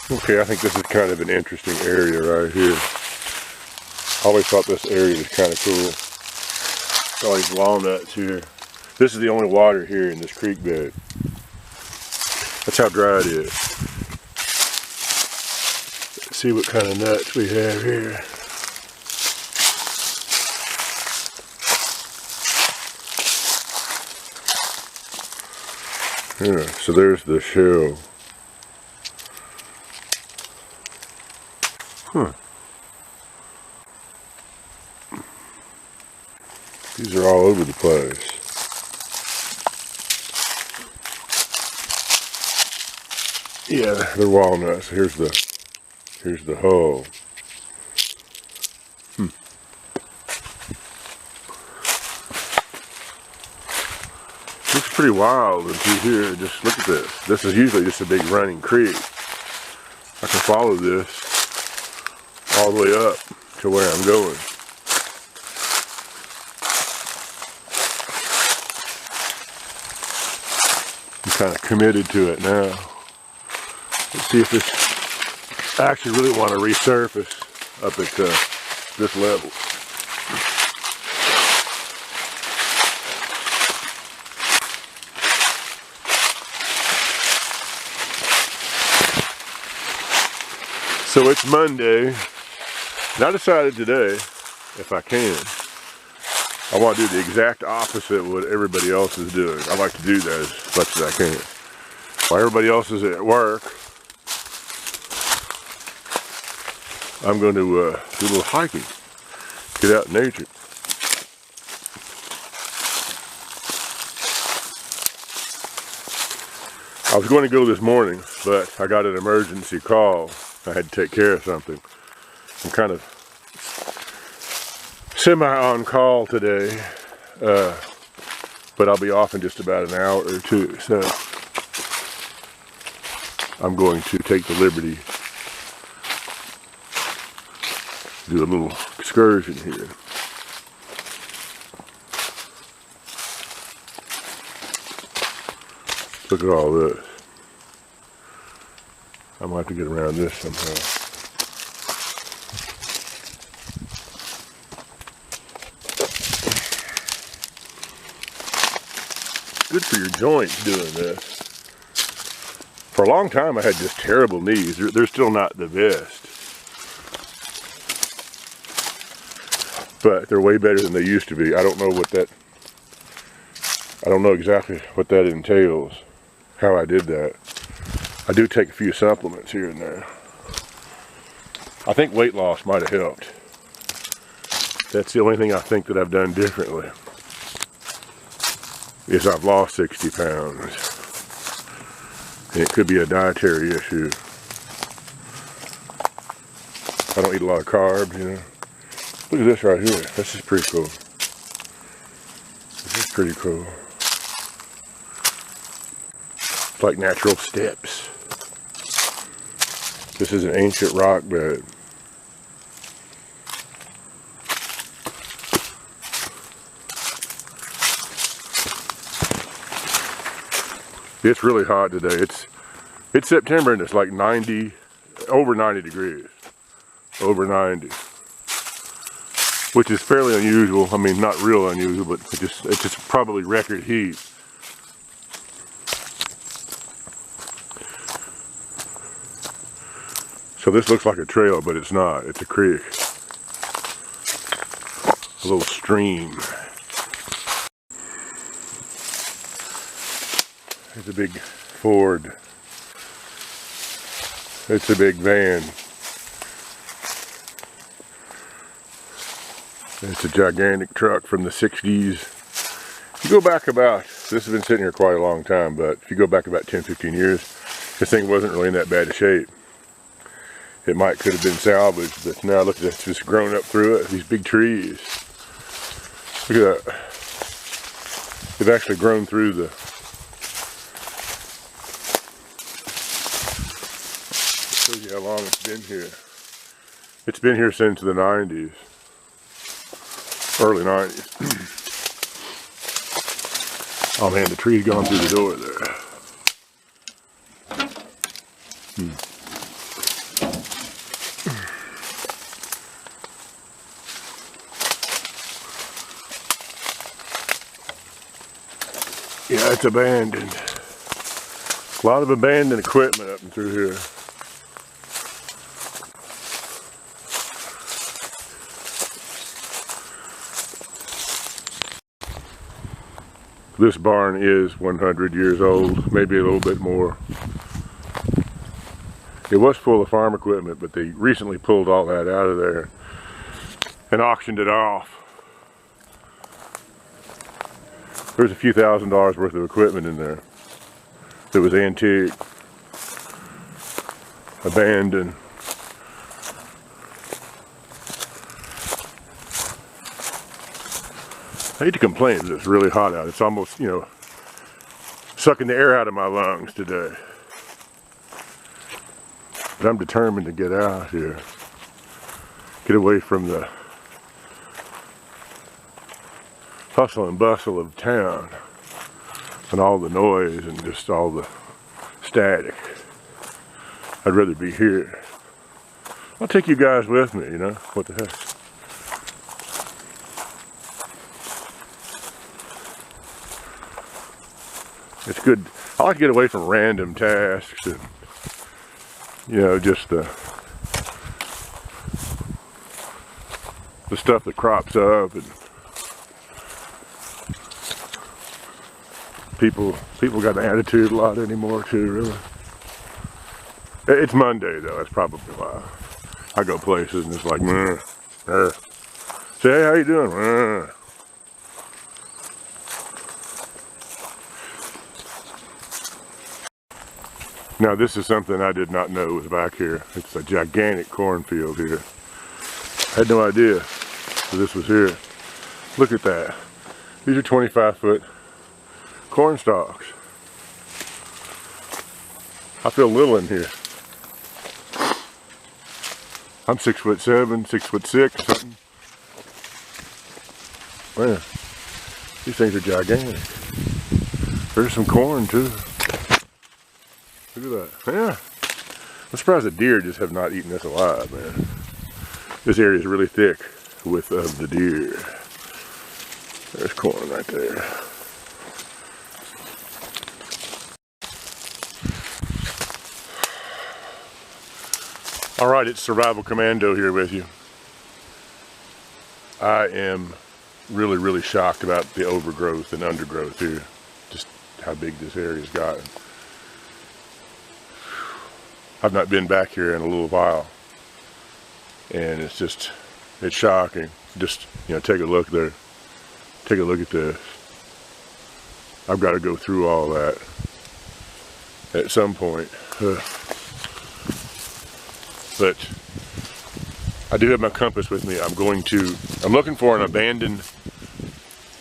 Okay, I think this is kind of an interesting area right here. I always thought this area was kind of cool. All these walnuts here. This is the only water here in this creek bed. That's how dry it is. Let's see what kind of nuts we have here. Yeah, so there's the shell. Huh. These are all over the place. Yeah, they're walnuts. Here's the hull. Looks pretty wild through here. Just look at this. This is usually just a big running creek. I can follow this all the way up to where I'm going. I'm kind of committed to it now. Let's see if this, I actually really want to resurface up at this level. So it's Monday, and I decided today, if I can, I want to do the exact opposite of what everybody else is doing. I like to do that as much as I can. While everybody else is at work, I'm going to do a little hiking, get out in nature. I was going to go this morning, but I got an emergency call. I had to take care of something. I'm kind of semi-on call today, but I'll be off in just about an hour or two, so I'm going to take the liberty to do a little excursion here. Look at all this. I might have to get around this somehow. Good for your joints doing this. For a long time I had just terrible knees. They're still not the best. But they're way better than they used to be. I don't know exactly what that entails, how I did that. I do take a few supplements here and there. I think weight loss might have helped. That's the only thing I think that I've done differently, is I've lost 60 pounds. And it could be a dietary issue. I don't eat a lot of carbs, you know. Look at this right here. This is pretty cool. This is pretty cool. It's like natural steps. This is an ancient rock bed. It's really hot today. It's September and it's like over 90 degrees. Over 90. Which is fairly unusual. I mean, not real unusual, but it's just probably record heat. So this looks like a trail, but it's not. It's a creek. A little stream. It's a big Ford. It's a big van. It's a gigantic truck from the 60s. You go back about, this has been sitting here quite a long time, but if you go back about 10-15 years, this thing wasn't really in that bad a shape. It could have been salvaged, but now look at this, it's just grown up through it, these big trees. Look at that. They've actually grown through the, shows you how long it's been here. It's been here since the 90s. Early 90s. Oh man, the tree's gone through the door there. Yeah, it's abandoned. A lot of abandoned equipment up and through here. This barn is 100 years old, maybe a little bit more. It was full of farm equipment, but they recently pulled all that out of there and auctioned it off. There's a few $1,000s worth of equipment in there that was antique, abandoned. I hate to complain, but it's really hot out. It's almost, you know, sucking the air out of my lungs today. But I'm determined to get out here. Get away from the hustle and bustle of town and all the noise and just all the static. I'd rather be here. I'll take you guys with me, you know, what the heck. It's good. I like to get away from random tasks and, you know, just the stuff that crops up, and people got an attitude a lot anymore too, really. It's Monday though, that's probably why. I go places and it's like, say, hey, how you doing? Now this is something I did not know was back here. It's a gigantic cornfield here. I had no idea that this was here. Look at that. These are 25-foot corn stalks. I feel little in here. I'm 6'7", 6'6", something. Man, these things are gigantic. There's some corn too. Look at that. Yeah. I'm surprised the deer just have not eaten this alive, man. This area is really thick with the deer. There's corn right there. All right, it's Survival Commando here with you. I am really, really shocked about the overgrowth and undergrowth here. Just how big this area's gotten. I've not been back here in a little while, and it's shocking. Just, you know, take a look there. Take a look at this. I've got to go through all that at some point. But I do have my compass with me. I'm looking for an abandoned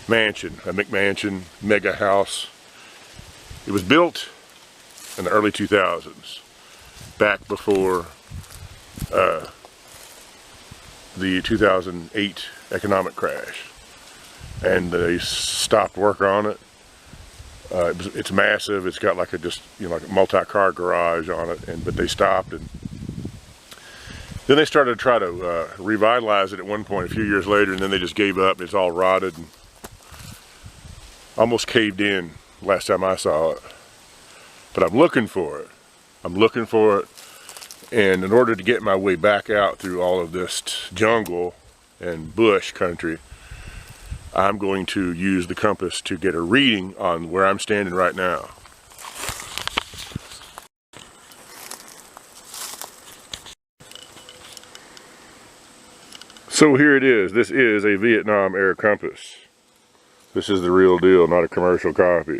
mansion, a McMansion mega house. It was built in the early 2000s, back before the 2008 economic crash, and they stopped work on it. It's massive. It's got like like a multi-car garage on it, but they stopped, and then they started to try to revitalize it at one point a few years later, and then they just gave up. It's all rotted and almost caved in last time I saw it. But I'm looking for it. I'm looking for it, and in order to get my way back out through all of this jungle and bush country, I'm going to use the compass to get a reading on where I'm standing right now. So here it is. This is a Vietnam era compass. This is the real deal, not a commercial copy.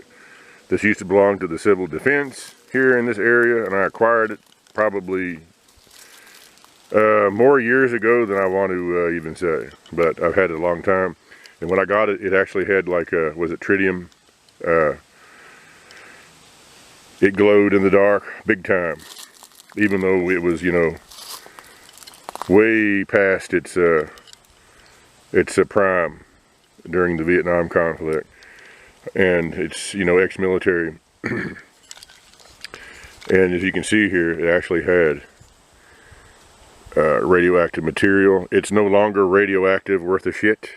This used to belong to the Civil Defense here in this area, and I acquired it probably more years ago than I want to even say, but I've had it a long time. And when I got it, it actually had like was it tritium? It glowed in the dark big time, even though it was, you know, way past its prime during the Vietnam conflict. And it's, you know, ex-military. And as you can see here, it actually had radioactive material. It's no longer radioactive worth a shit.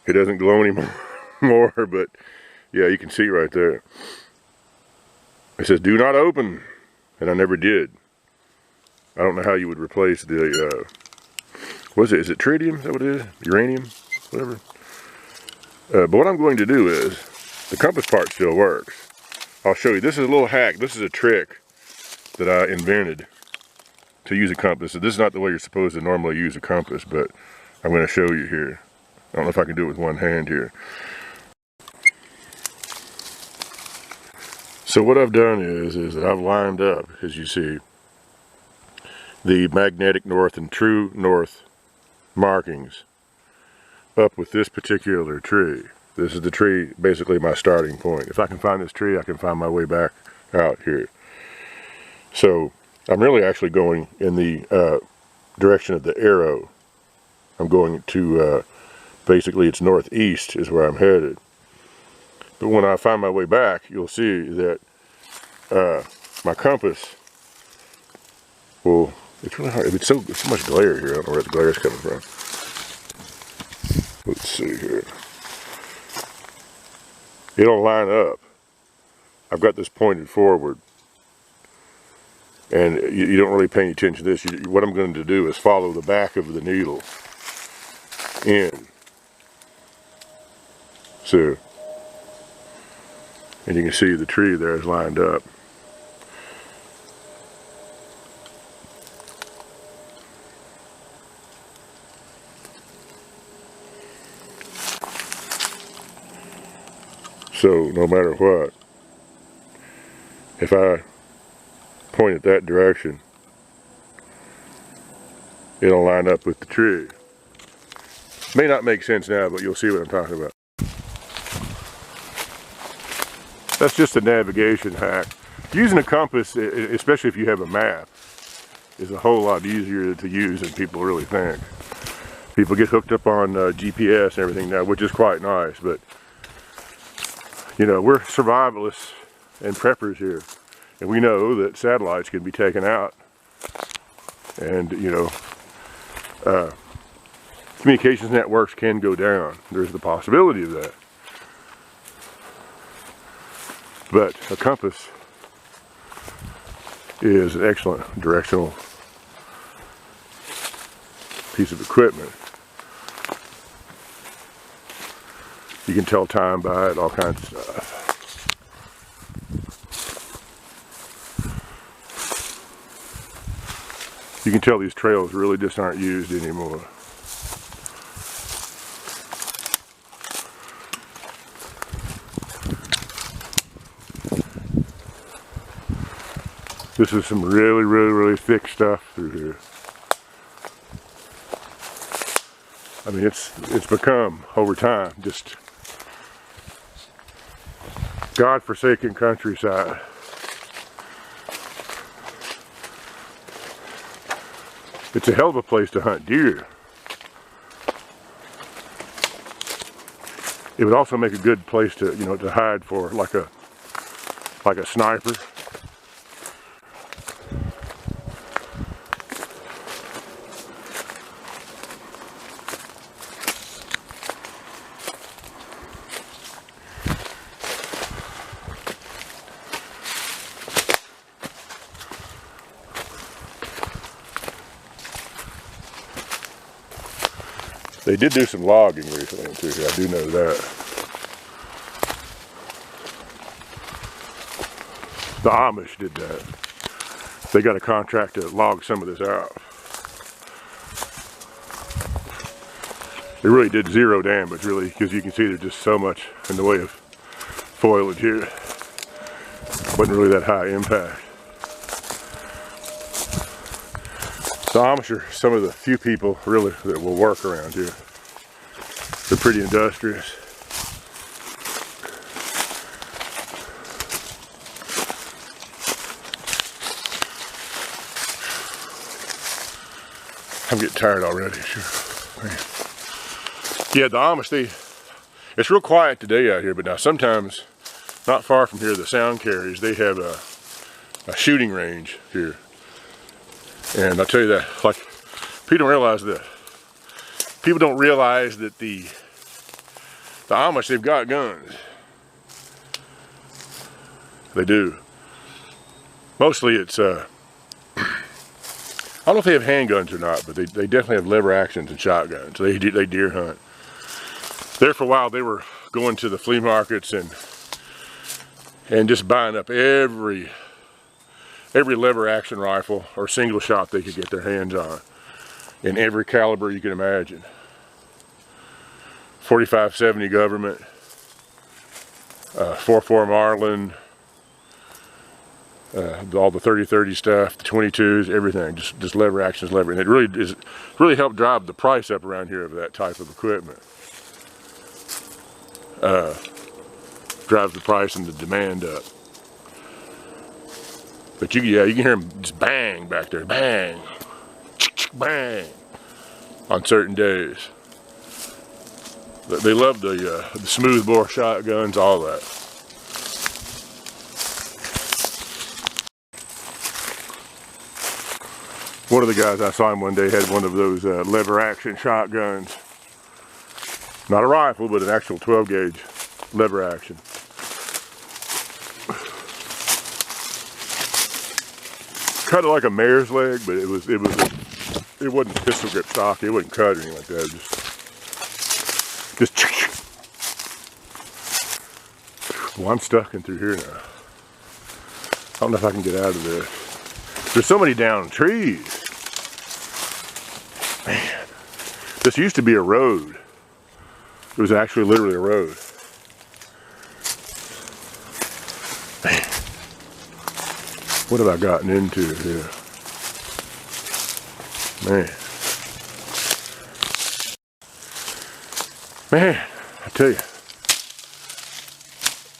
It doesn't glow anymore, but Yeah, you can see right there. It says, do not open. And I never did. I don't know how you would replace the, what is it? Is it tritium? Is that what it is? Uranium? Whatever. But what I'm going to do is, the compass part still works. I'll show you. This is a little hack. This is a trick that I invented to use a compass. So this is not the way you're supposed to normally use a compass, but I'm going to show you here. I don't know if I can do it with one hand here. So what I've done is that I've lined up, as you see, the magnetic north and true north markings up with this particular tree. This is the tree, basically my starting point. If I can find this tree, I can find my way back out here. So I'm really actually going in the direction of the arrow. I'm going to, basically it's northeast is where I'm headed. But when I find my way back, you'll see that my compass will, it's really hard, it's so much glare here, I don't know where the glare is coming from. Let's see here. It'll line up. I've got this pointed forward. And you don't really pay any attention to this. What I'm going to do is follow the back of the needle in. So, and you can see the tree there is lined up. So no matter what, if I point it that direction, it'll line up with the tree. May not make sense now, but you'll see what I'm talking about. That's just a navigation hack. Using a compass, especially if you have a map, is a whole lot easier to use than people really think. People get hooked up on GPS and everything now, which is quite nice, but you know, we're survivalists and preppers here. And we know that satellites can be taken out. And, you know, communications networks can go down. There's the possibility of that. But a compass is an excellent directional piece of equipment. You can tell time by it, all kinds of stuff. You can tell these trails really just aren't used anymore. This is some really thick stuff through here. I mean, it's become, over time, just God-forsaken countryside. It's a hell of a place to hunt deer. It would also make a good place to, you know, to hide for like a sniper. They did do some logging recently too, I do know that. The Amish did that. They got a contract to log some of this out. It really did zero damage, really, because you can see there's just so much in the way of foliage here. Wasn't really that high impact. The Amish are some of the few people really that will work around here. They're pretty industrious. I'm getting tired already, sure. Man. Yeah, the Amish, it's real quiet today out here, but now sometimes, not far from here, the sound carriers, they have a shooting range here. And I'll tell you that, like, people don't realize that. People don't realize that the Amish, they've got guns. They do. Mostly it's, I don't know if they have handguns or not, but they definitely have lever actions and shotguns. They deer hunt. There for a while, they were going to the flea markets and just buying up every lever action rifle or single shot they could get their hands on, in every caliber you can imagine. 45-70 government, 4.4 Marlin, all the 30-30 stuff, the 22s, everything, just lever actions, lever, and it really helped drive the price up around here of that type of equipment. Drives the price and the demand up. But you can hear them just bang back there, bang, bang, on certain days. They love the smooth bore shotguns, all that. One of the guys I saw him one day had one of those lever action shotguns. Not a rifle, but an actual 12 gauge lever action. Cut it like a mare's leg, but it wasn't pistol grip stock. It wouldn't cut or anything like that. Just. Well, I'm stuck in through here now. I don't know if I can get out of this. There's so many down trees. Man, this used to be a road. It was actually literally a road. Man, what have I gotten into here? Man, I tell you,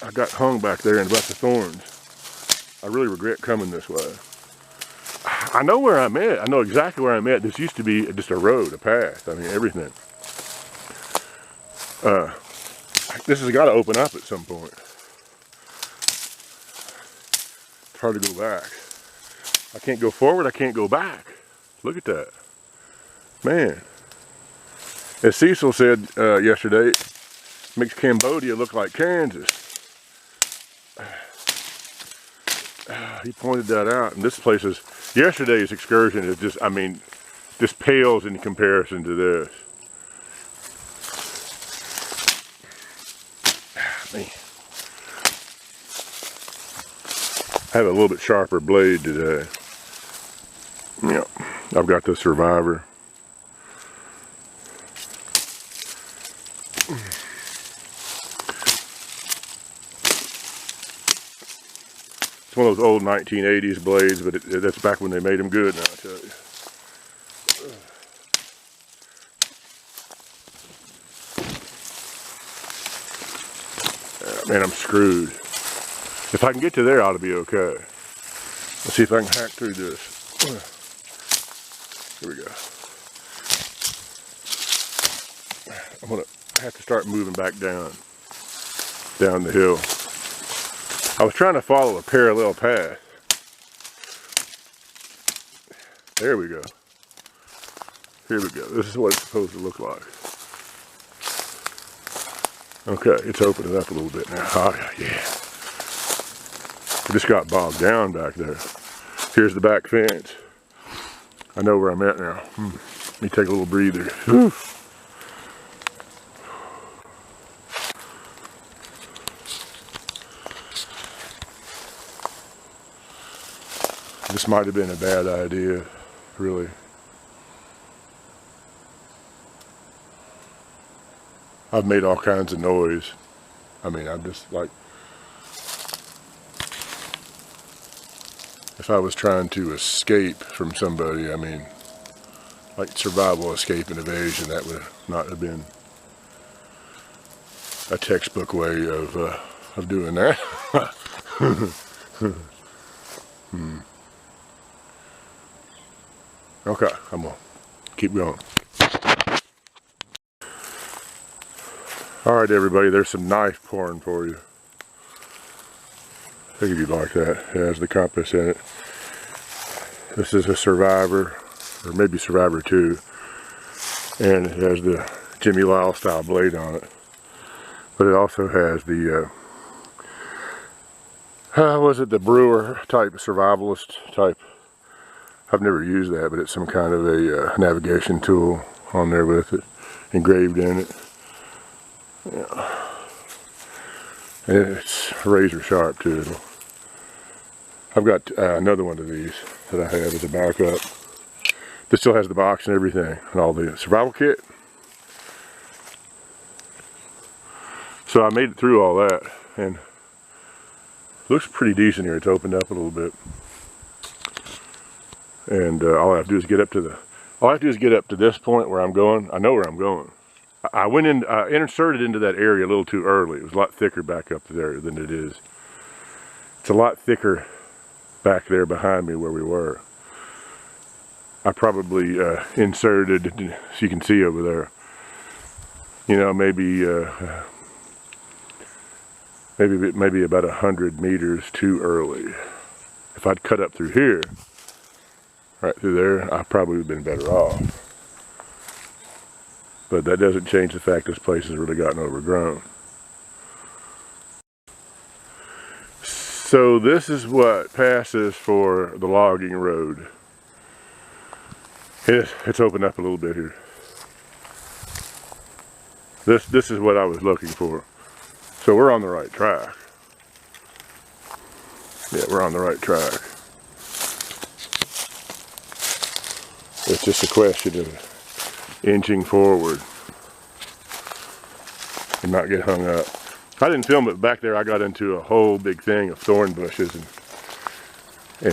I got hung back there in about the thorns. I really regret coming this way. I know where I'm at. I know exactly where I'm at. This used to be just a road, a path. I mean, everything. This has got to open up at some point. It's hard to go back. I can't go forward. I can't go back. Look at that. Man. As Cecil said yesterday, makes Cambodia look like Kansas. He pointed that out. And this place is, yesterday's excursion is just, I mean, just pales in comparison to this. Man. I have a little bit sharper blade today. Yeah, I've got the Survivor. It's one of those old 1980s blades, but that's back when they made them good now, I tell you. Man, I'm screwed. If I can get to there, I ought to be okay. Let's see if I can hack through this. Here we go. I'm gonna have to start moving back down the hill. I was trying to follow a parallel path. There we go. Here we go. This is what it's supposed to look like. Okay, it's opening up a little bit now. Oh, yeah. I just got bogged down back there. Here's the back fence. I know where I'm at now. Let me take a little breather. Whew. This might have been a bad idea, really. I've made all kinds of noise. I mean, I'm just like, if I was trying to escape from somebody, I mean, like survival, escape, and evasion, that would not have been a textbook way of doing that. Okay, I'm gonna keep going. All right, everybody, there's some knife porn for you. I think you'd like that. It has the compass in it. This is a Survivor, or maybe Survivor 2, and it has the Jimmy Lyle style blade on it. But it also has the Was it the Brewer type, survivalist type? I've never used that, but it's some kind of a navigation tool on there with it, engraved in it. Yeah. And it's razor sharp too. I've got another one of these that I have as a backup. This still has the box and everything, and all the survival kit. So I made it through all that, and it looks pretty decent here. It's opened up a little bit. And all I have to do is get up to this point where I'm going. I know where I'm going. I went in, inserted into that area a little too early. It was a lot thicker back up there than it is. It's a lot thicker back there behind me where we were. I probably inserted, so you can see over there, you know, maybe about 100 meters too early. If I'd cut up through here, right through there, I probably would have been better off. But that doesn't change the fact this place has really gotten overgrown. So this is what passes for the logging road. It's opened up a little bit here. This is what I was looking for. So we're on the right track. Yeah, we're on the right track. It's just a question of inching forward and not get hung up. I didn't film it back there. I got into a whole big thing of thorn bushes and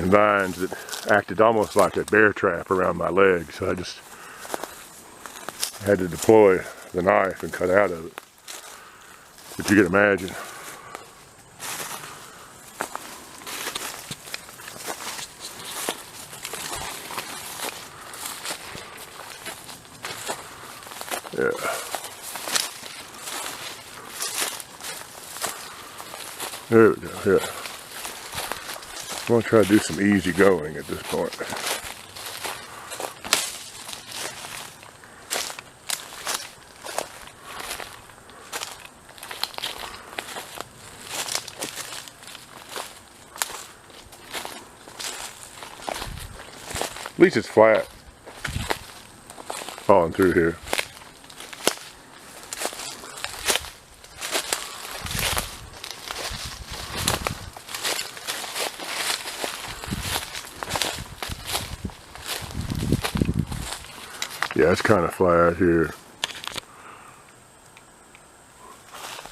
vines that acted almost like a bear trap around my leg. So I just had to deploy the knife and cut out of it. But you can imagine. Yeah. There we go, yeah. I'm going to try to do some easy going at this point. At least it's flat. Falling through here. Yeah, it's kind of flat here.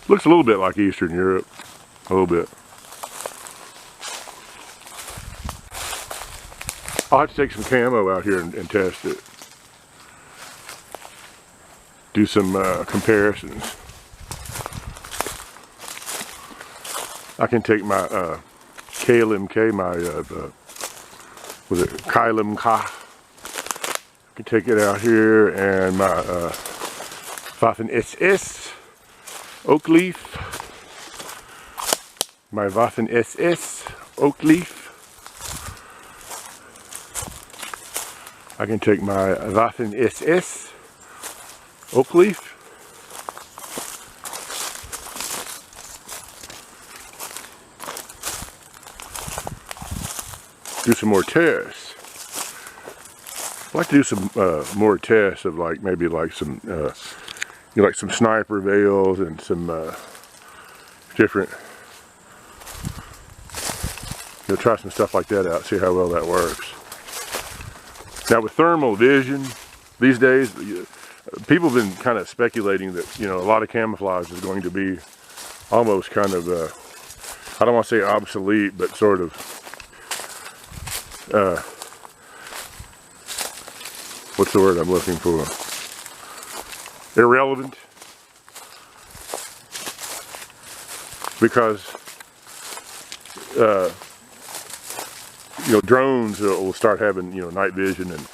Looks a little bit like Eastern Europe. A little bit. I'll have to take some camo out here and test it. Do some comparisons. I can take my KLMK, my was it KLMK? I can take it out here, and my Waffen SS oak leaf. My Waffen SS oak leaf. I can take my Waffen SS oak leaf. Do some more tests. I'd like to do some more tests of maybe some like some sniper veils and some different, try some stuff like that out, see how well that works. Now with thermal vision these days, people have been kind of speculating that a lot of camouflage is going to be almost kind of I don't want to say obsolete, but sort of what's the word I'm looking for? Irrelevant. Because drones will start having night vision and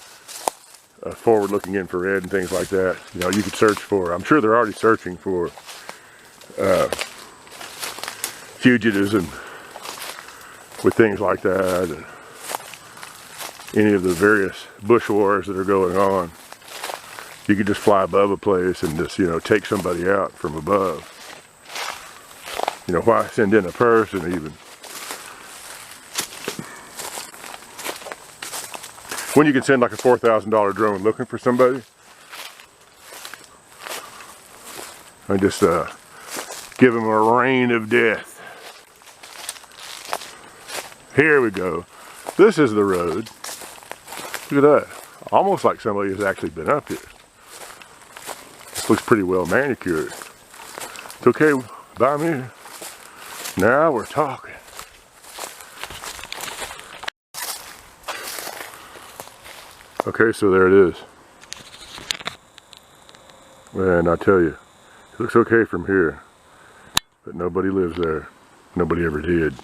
forward-looking infrared and things like that. You could search for. I'm sure they're already searching for fugitives and with things like that, and any of the various bush wars that are going on. You could just fly above a place and just take somebody out from above. Why send in a person even? When you can send like a $4,000 drone looking for somebody, and just give them a rain of death. Here we go. This is the road. Look at that. Almost like somebody has actually been up here. This looks pretty well manicured. It's okay by me. Now we're talking. Okay, so there it is. And I tell you, it looks okay from here, but nobody lives there. Nobody ever did.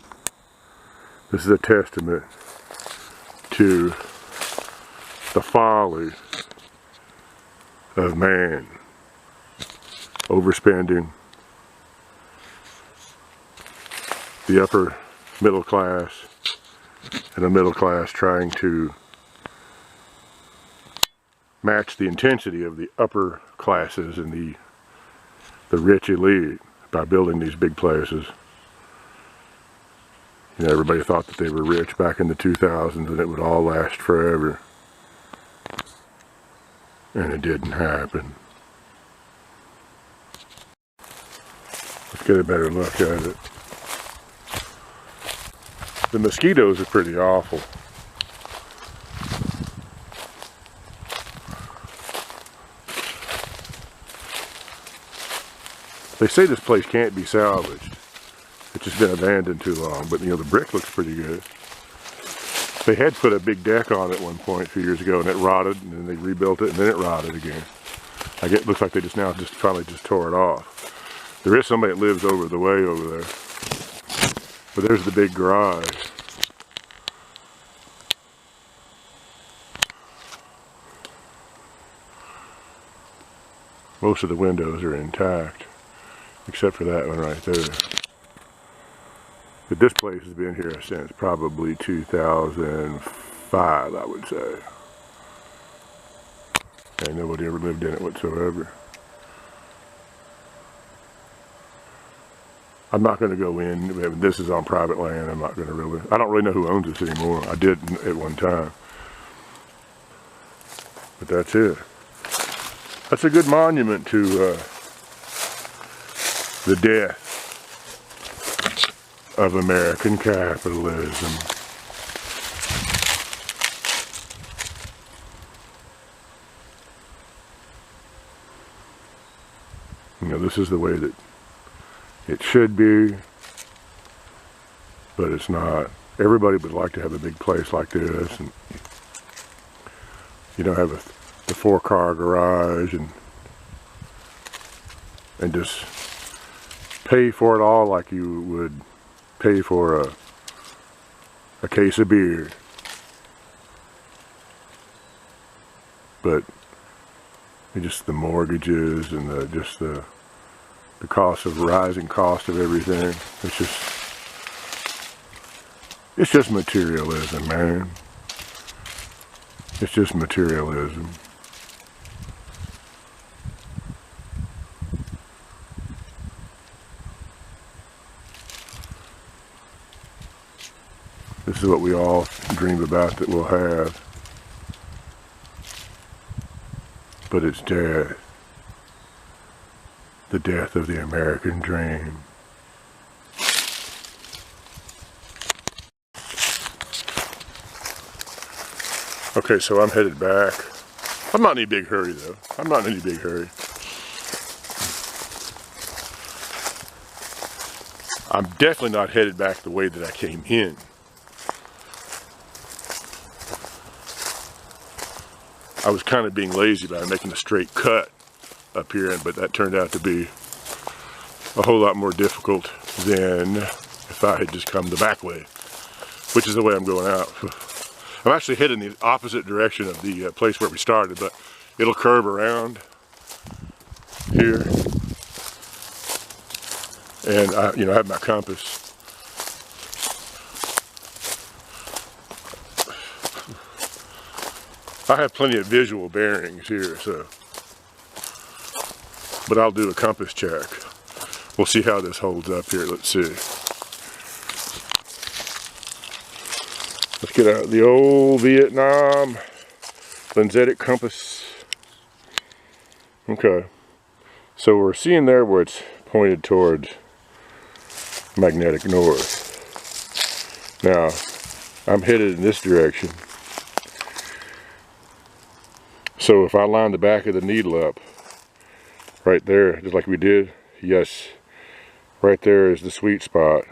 This is a testament to the folly of man. Overspending, the upper middle class, and the middle class trying to match the intensity of the upper classes and the rich elite by building these big places. You know, everybody thought that they were rich back in the 2000s and it would all last forever. And it didn't happen. Let's get a better look at it. The mosquitoes are pretty awful. They say this place can't be salvaged. It's just been abandoned too long, but you know, the brick looks pretty good. They had put a big deck on it at one point a few years ago and it rotted, and then they rebuilt it and then it rotted again. It looks like they finally tore it off. There is somebody that lives over the way over there. But there's the big garage. Most of the windows are intact, except for that one right there. But this place has been here since probably 2005, I would say. And nobody ever lived in it whatsoever. I'm not going to go in. This is on private land. I don't really know who owns this anymore. I did at one time. But that's it. That's a good monument to the death of American capitalism. You know, this is the way that it should be, but it's not. Everybody would like to have a big place like this, and you know, have the 4-car garage and just pay for it all like you would pay for a case of beer. But just the mortgages and the rising cost of everything. It's just materialism, man. It's just materialism. This is what we all dream about that we'll have. But it's death. The death of the American dream. Okay, so I'm headed back. I'm not in any big hurry though. I'm not in any big hurry. I'm definitely not headed back the way that I came in. I was kind of being lazy by making a straight cut up here, but that turned out to be a whole lot more difficult than if I had just come the back way, which is the way I'm going out. I'm actually heading the opposite direction of the place where we started, but it'll curve around here. And I have my compass. I have plenty of visual bearings here, so. But I'll do a compass check. We'll see how this holds up here. Let's see. Let's get out the old Vietnam lensatic compass. Okay. So we're seeing there where it's pointed towards magnetic north. Now, I'm headed in this direction. So if I line the back of the needle up right there, just like we did, yes, right there is the sweet spot.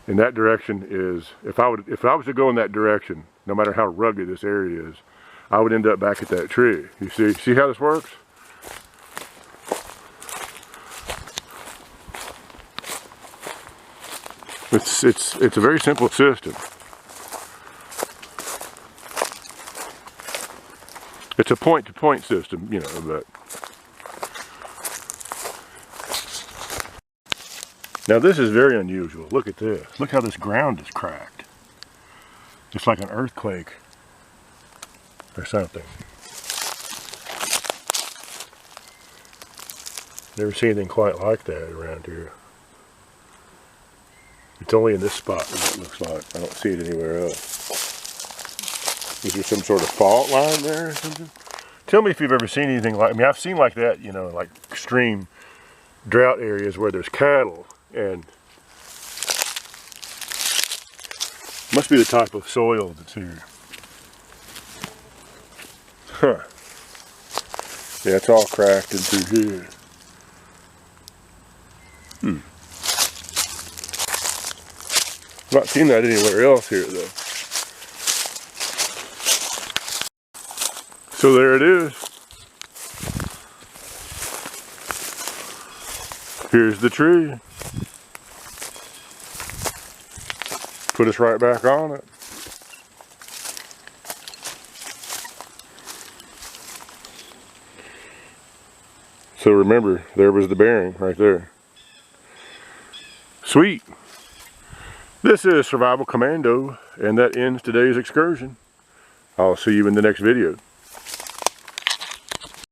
And that direction is, if I was to go in that direction, no matter how rugged this area is, I would end up back at that tree. You see how this works? It's a very simple system. It's a point-to-point system, you know, but now this is very unusual. Look at this. Look how this ground is cracked. It's like an earthquake or something. Never seen anything quite like that around here. It's only in this spot that it looks like. I don't see it anywhere else. Is there some sort of fault line there or something? Tell me if you've ever seen anything like, I mean, I've seen like that, you know, like extreme drought areas where there's cattle, and must be the type of soil that's here. Huh. Yeah, it's all cracked in through here. I've not seen that anywhere else here though. So there it is. Here's the tree. Put us right back on it. So remember, there was the bearing right there. Sweet. This is Survival Commando, and that ends today's excursion. I'll see you in the next video.